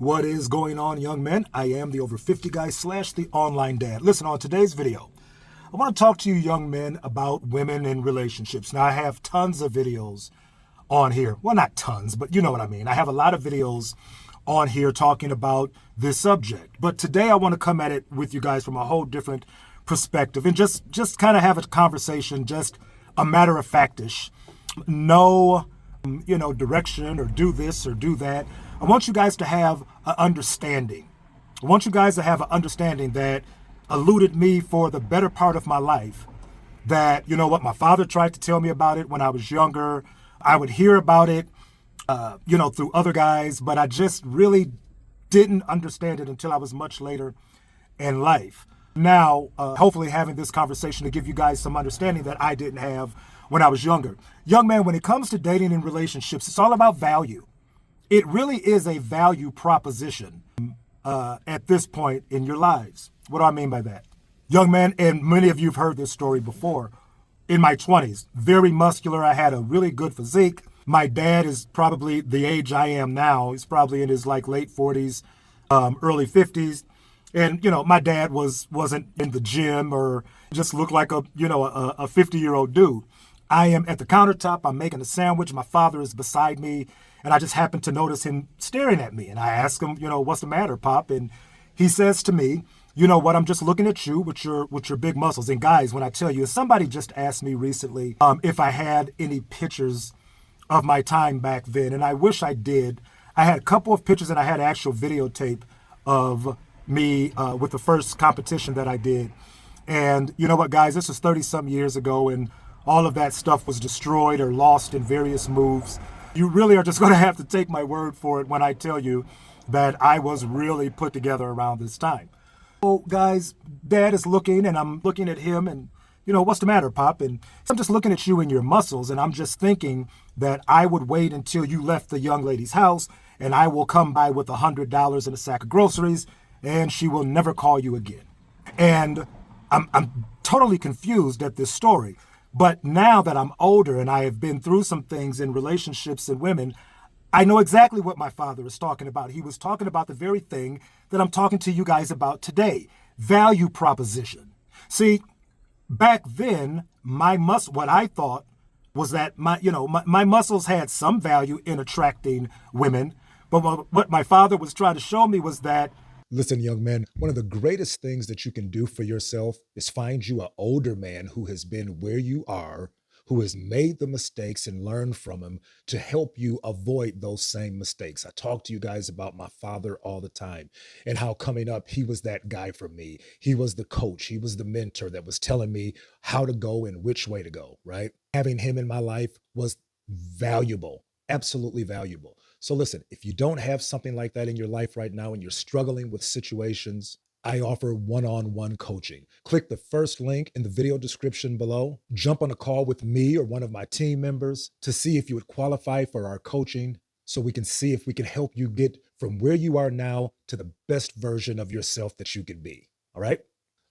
What is going on, young men? I am the over 50 guy slash the online dad. Listen, on today's video, I want to talk to you young men about women in relationships. Now, I have tons of videos on here. Well, not tons, but you know what I mean. I have a lot of videos on here talking about this subject. But today I want to come at it with you guys from a whole different perspective and just kind of have a conversation, just a matter of factish. No, direction or do this or do that. I want you guys to have an understanding. I want you guys to have an understanding that eluded me for the better part of my life. That, my father tried to tell me about it when I was younger. I would hear about it, through other guys, but I just really didn't understand it until I was much later in life. Now, hopefully having this conversation to give you guys some understanding that I didn't have when I was younger. Young man, when it comes to dating and relationships, it's all about value. It really is a value proposition at this point in your lives. What do I mean by that? Young man, and many of you have heard this story before, in my 20s, very muscular. I had a really good physique. My dad is probably the age I am now. He's probably in his late 40s, early 50s. And, my dad wasn't in the gym or just looked like a 50-year-old dude. I am at the countertop. I'm making a sandwich. My father is beside me. And I just happened to notice him staring at me. And I asked him, what's the matter, Pop? And he says to me, you know what, I'm just looking at you with your big muscles. And guys, when I tell you, somebody just asked me recently if I had any pictures of my time back then. And I wish I did. I had a couple of pictures and I had actual videotape of me with the first competition that I did. And you know what, guys, this was 30-something years ago, and all of that stuff was destroyed or lost in various moves. You really are just going to have to take my word for it when I tell you that I was really put together around this time. So, guys, Dad is looking, and I'm looking at him, and, what's the matter, Pop? And I'm just looking at you and your muscles, and I'm just thinking that I would wait until you left the young lady's house, and I will come by with $100 and a sack of groceries, and she will never call you again. And I'm totally confused at this story. But now that I'm older and I have been through some things in relationships and women, I know exactly what my father is talking about. He was talking about the very thing that I'm talking to you guys about today, value proposition. See, back then, what I thought was that my muscles had some value in attracting women. But what my father was trying to show me was that, listen, young man, one of the greatest things that you can do for yourself is find you an older man who has been where you are, who has made the mistakes and learned from them to help you avoid those same mistakes. I talk to you guys about my father all the time and how coming up, he was that guy for me. He was the coach. He was the mentor that was telling me how to go and which way to go, right? Having him in my life was valuable, absolutely valuable. So listen, if you don't have something like that in your life right now and you're struggling with situations, I offer one-on-one coaching. Click the first link in the video description below. Jump on a call with me or one of my team members to see if you would qualify for our coaching so we can see if we can help you get from where you are now to the best version of yourself that you can be. All right,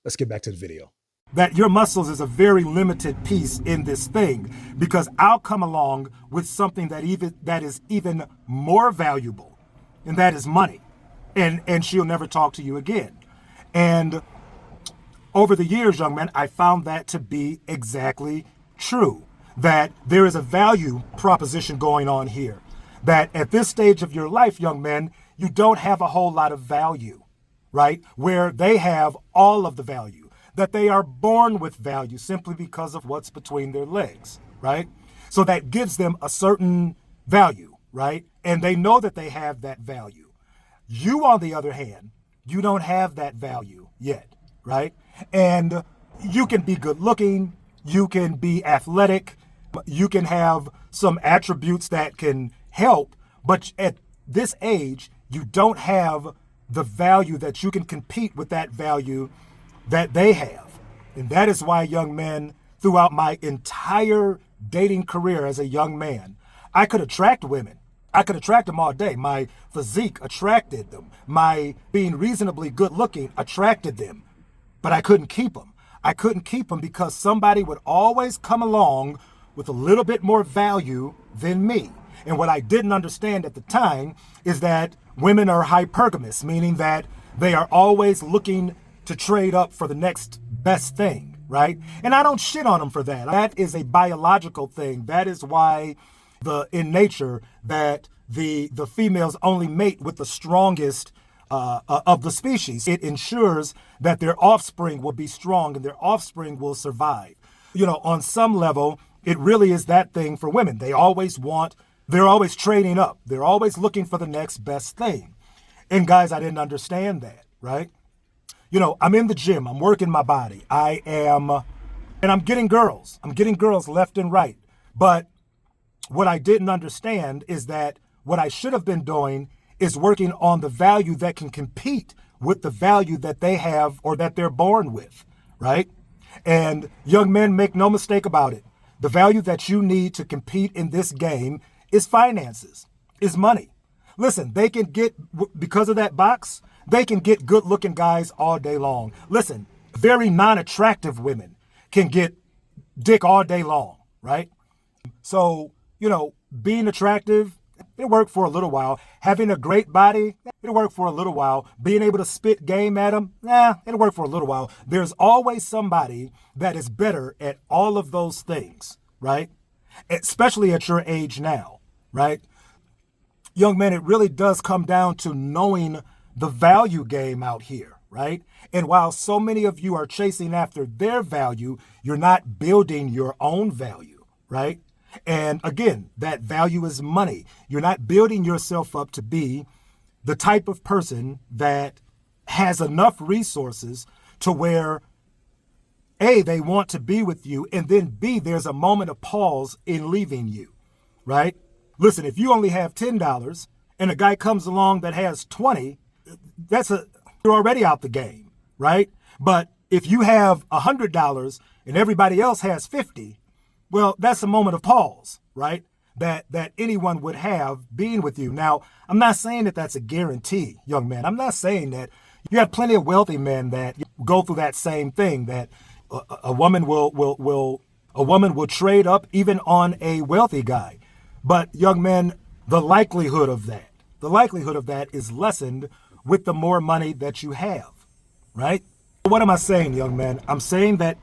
let's get back to the video. That your muscles is a very limited piece in this thing, because I'll come along with something that is even more valuable, and that is money, and she'll never talk to you again. And over the years, young man, I found that to be exactly true, that there is a value proposition going on here, that at this stage of your life, young men, you don't have a whole lot of value, right? Where they have all of the value. That they are born with value simply because of what's between their legs, right? So that gives them a certain value, right? And they know that they have that value. You, on the other hand, you don't have that value yet, right? And you can be good looking, you can be athletic, you can have some attributes that can help, but at this age, you don't have the value that you can compete with that value that they have. And that is why, young men, throughout my entire dating career as a young man, I could attract women. I could attract them all day. My physique attracted them. My being reasonably good looking attracted them. But I couldn't keep them. I couldn't keep them because somebody would always come along with a little bit more value than me. And what I didn't understand at the time is that women are hypergamous, meaning that they are always looking to trade up for the next best thing, right? And I don't shit on them for that. That is a biological thing. That is why in nature that the females only mate with the strongest of the species. It ensures that their offspring will be strong and their offspring will survive. On some level, it really is that thing for women. They're always trading up. They're always looking for the next best thing. And guys, I didn't understand that, right? I'm in the gym. I'm working my body. And I'm getting girls. I'm getting girls left and right. But what I didn't understand is that what I should have been doing is working on the value that can compete with the value that they have or that they're born with, right? And young men, make no mistake about it. The value that you need to compete in this game is finances, is money. Listen, they can get, because of that box, they can get good looking guys all day long. Listen, very non-attractive women can get dick all day long, right? So, being attractive, it'll work for a little while. Having a great body, it'll work for a little while. Being able to spit game at them, it'll work for a little while. There's always somebody that is better at all of those things, right? Especially at your age now, right? Young men, it really does come down to knowing the value game out here, right? And while so many of you are chasing after their value, you're not building your own value, right? And again, that value is money. You're not building yourself up to be the type of person that has enough resources to where A, they want to be with you, and then B, there's a moment of pause in leaving you, right? Listen, if you only have $10 and a guy comes along that has 20, you're already out the game, right? But if you have $100 and everybody else has 50, well, that's a moment of pause, right? That anyone would have being with you. Now, I'm not saying that that's a guarantee, young man. I'm not saying that. You have plenty of wealthy men that go through that same thing, that a woman will trade up even on a wealthy guy. But young men, the likelihood of that is lessened with the more money that you have, right? What am I saying, young man? I'm saying that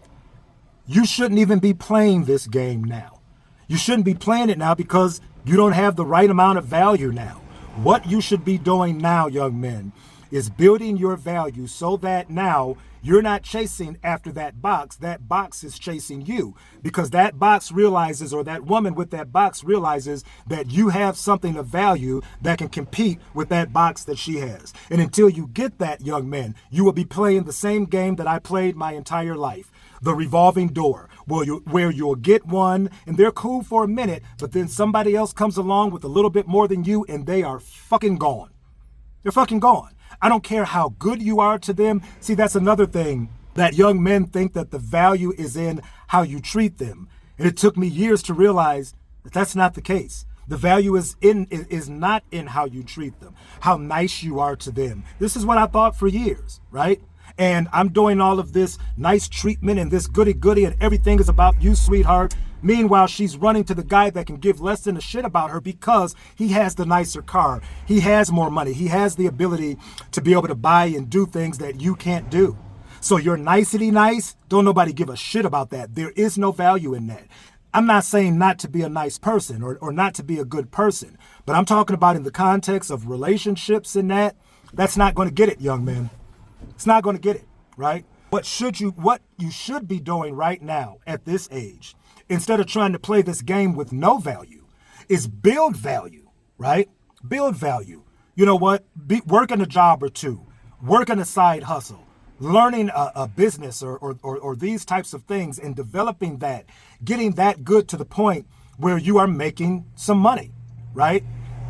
you shouldn't even be playing this game now. You shouldn't be playing it now because you don't have the right amount of value now. What you should be doing now, young men, is building your value so that now you're not chasing after that box is chasing you, because that box realizes, or that woman with that box realizes, that you have something of value that can compete with that box that she has. And until you get that, young man, you will be playing the same game that I played my entire life. The revolving door, where you'll get one and they're cool for a minute, but then somebody else comes along with a little bit more than you and they are fucking gone. They're fucking gone. I don't care how good you are to them. See, that's another thing, that young men think that the value is in how you treat them. And it took me years to realize that that's not the case. The value is not in how you treat them, how nice you are to them. This is what I thought for years, right? And I'm doing all of this nice treatment and this goody-goody and everything is about you, sweetheart. Meanwhile, she's running to the guy that can give less than a shit about her because he has the nicer car. He has more money. He has the ability to be able to buy and do things that you can't do. So you're nicety nice. Don't nobody give a shit about that. There is no value in that. I'm not saying not to be a nice person or not to be a good person, but I'm talking about in the context of relationships and that's not going to get it, young man. It's not going to get it, right? What you should be doing right now at this age, instead of trying to play this game with no value, is build value, right? Build value. You know what? Working a job or two, working a side hustle, learning a business or these types of things and developing that, getting that good to the point where you are making some money, right?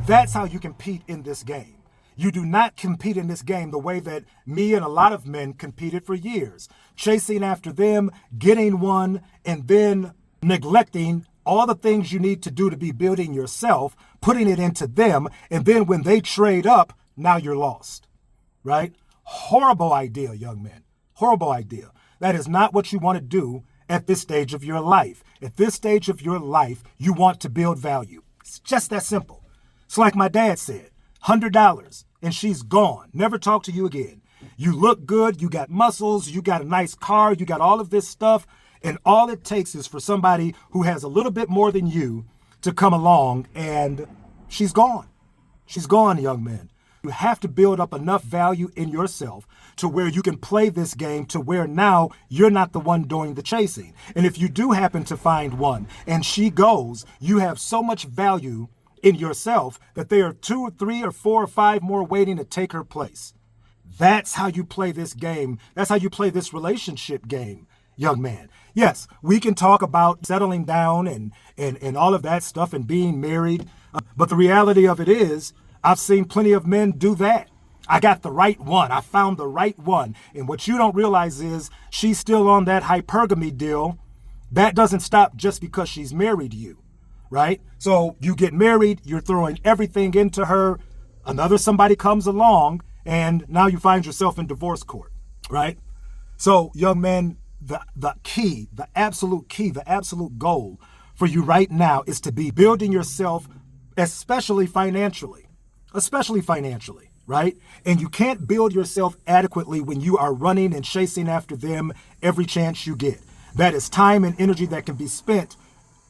That's how you compete in this game. You do not compete in this game the way that me and a lot of men competed for years, chasing after them, getting one, and then neglecting all the things you need to do to be building yourself, putting it into them, and then when they trade up, now you're lost, right? Horrible idea, young men. Horrible idea. That is not what you want to do at this stage of your life. At this stage of your life, you want to build value. It's just that simple. It's like my dad said, $100. and she's gone. Never talk to you again. You look good, you got muscles, you got a nice car, you got all of this stuff, and all it takes is for somebody who has a little bit more than you to come along, and she's gone. She's gone, young man. You have to build up enough value in yourself to where you can play this game to where now you're not the one doing the chasing. And if you do happen to find one and she goes, you have so much value in yourself that there are 2 or 3 or 4 or 5 more waiting to take her place. That's how you play this game. That's how you play this relationship game, young man. Yes, we can talk about settling down and all of that stuff and being married. But the reality of it is, I've seen plenty of men do that. I got the right one. I found the right one. And what you don't realize is she's still on that hypergamy deal. That doesn't stop just because she's married you, right? So you get married, you're throwing everything into her. Another somebody comes along, and now you find yourself in divorce court, right? So, young man, the key, the absolute key, the absolute goal for you right now is to be building yourself, especially financially, right? And you can't build yourself adequately when you are running and chasing after them every chance you get. That is time and energy that can be spent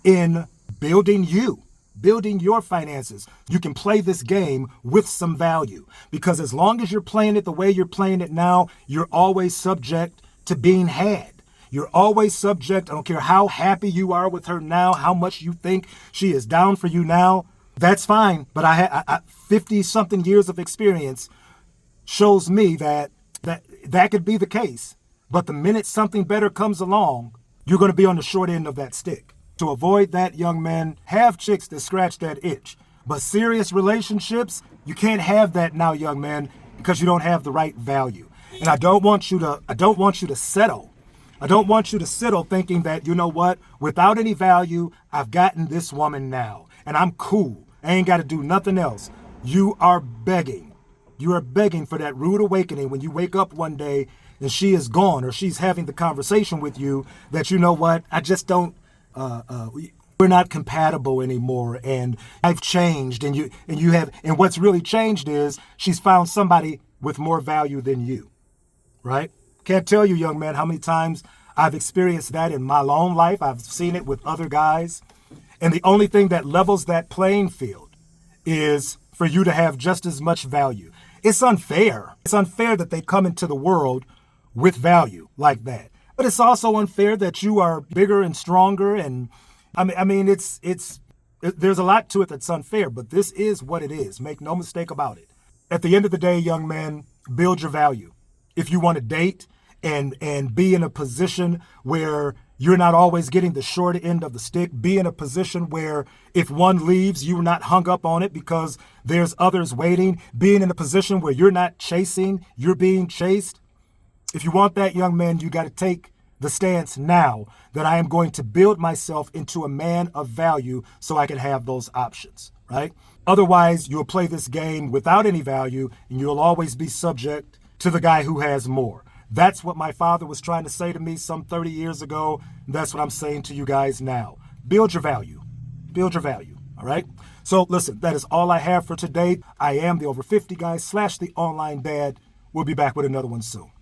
in building you, building your finances. You can play this game with some value, because as long as you're playing it the way you're playing it now, you're always subject to being had. You're always subject. I don't care how happy you are with her now, how much you think she is down for you now. That's fine. But I 50 something years of experience shows me that could be the case. But the minute something better comes along, you're going to be on the short end of that stick. To avoid that, young man, have chicks that scratch that itch. But serious relationships, you can't have that now, young man, because you don't have the right value. And I don't want you to settle. I don't want you to settle thinking that, you know what, without any value, I've gotten this woman now, and I'm cool. I ain't got to do nothing else. You are begging. You are begging for that rude awakening when you wake up one day and she is gone, or she's having the conversation with you that, you know what, I just don't, we're not compatible anymore, and I've changed, and what's really changed is she's found somebody with more value than you, right? Can't tell you, young man, how many times I've experienced that in my own life. I've seen it with other guys. And the only thing that levels that playing field is for you to have just as much value. It's unfair. It's unfair that they come into the world with value like that. But it's also unfair that you are bigger and stronger. And I mean, there's a lot to it that's unfair, but this is what it is. Make no mistake about it. At the end of the day, young man, build your value. If you want to date and be in a position where you're not always getting the short end of the stick, be in a position where if one leaves, you're not hung up on it because there's others waiting, being in a position where you're not chasing, you're being chased. If you want that, young man, you got to take the stance now that I am going to build myself into a man of value so I can have those options, right? Otherwise, you'll play this game without any value and you'll always be subject to the guy who has more. That's what my father was trying to say to me some 30 years ago. That's what I'm saying to you guys now. Build your value. Build your value. All right? So listen, that is all I have for today. I am the Over 50 guy / the online dad. We'll be back with another one soon.